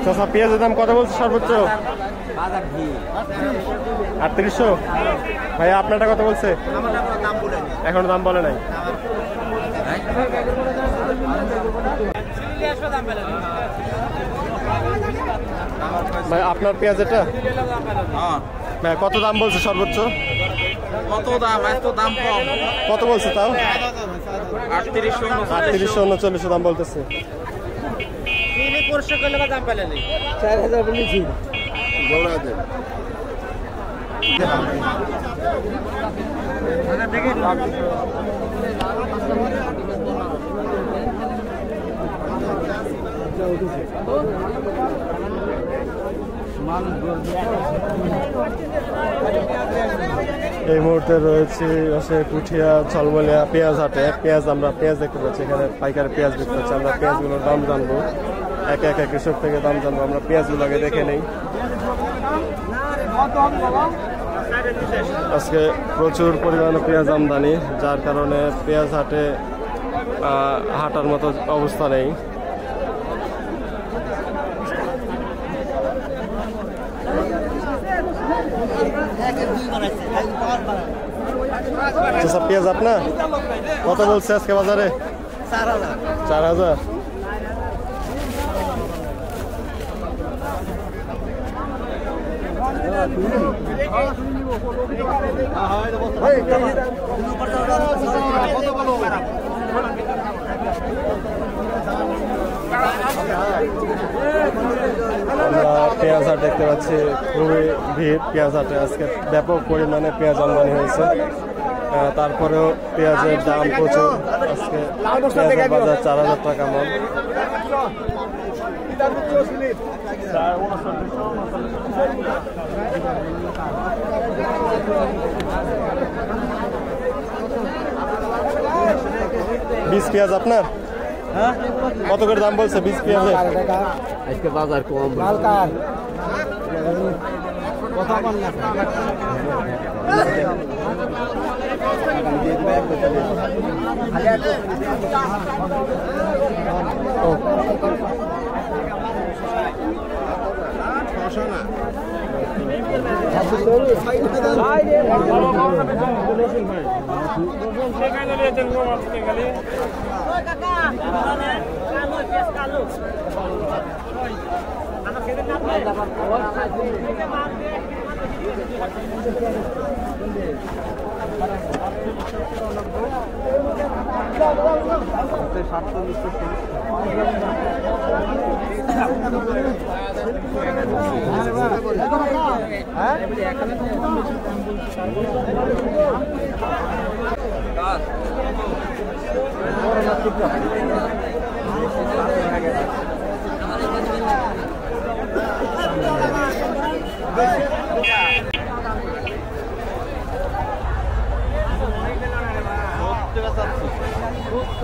চাচা পেঁয়াজের দাম কত বলছে সর্বোচ্চ? 3800। ভাইয়া আপনারটা কত বলছে? এখনো দাম বলে নাই। ভাই আপনার পেঁয়াজ এটা ভাই কত দাম বলছে সর্বোচ্চ? কত দাম? এত দাম কম। কত বলছে তাও? 3800 3900 দাম বলতেছে। দাম পেলে নেই 4000 বলেছি। এই মুহূর্তে রয়েছে পুঠিয়া ছলমলিয়া পেঁয়াজ হাটে। আমরা পেঁয়াজ দেখতে পাচ্ছি, এখানে পাইকারি পেঁয়াজ দেখতে পাচ্ছি। আমরা পেঁয়াজগুলোর দাম জানবো, একে একে কৃষক থেকে দাম জানবো। আমরা পেঁয়াজগুলো আগে দেখে নেই। আজকে প্রচুর পরিমাণে পেঁয়াজ আমদানি, যার কারণে পেঁয়াজ হাটে হাঁটার মতো অবস্থা নেই। পেঁয়াজ আপনার কত বলছে আজকে বাজারে? 4000। আমরা পেঁয়াজ হাট দেখতে পাচ্ছি, খুবই ভিড় পেঁয়াজ হাটে। আজকে ব্যাপক পরিমাণে পেঁয়াজ আমদানি হয়েছে, তারপরেও পেঁয়াজের দাম প্রচুর। আজকে পেঁয়াজের বাজার 4000 টাকা মন। বীজ পেঁয়াজ আপনার কত করে দাম বলছে? বীজ পেঁয়াজের আজকে বাজার কম।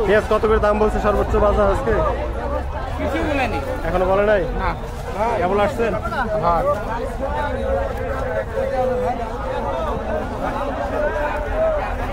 পেঁয়াজ কত করে দাম বলছে সর্বোচ্চ বাজার আজকে? কিছু বলেনি, এখনো বলে নাই। না কেবল আসছেন? হ্যাঁ।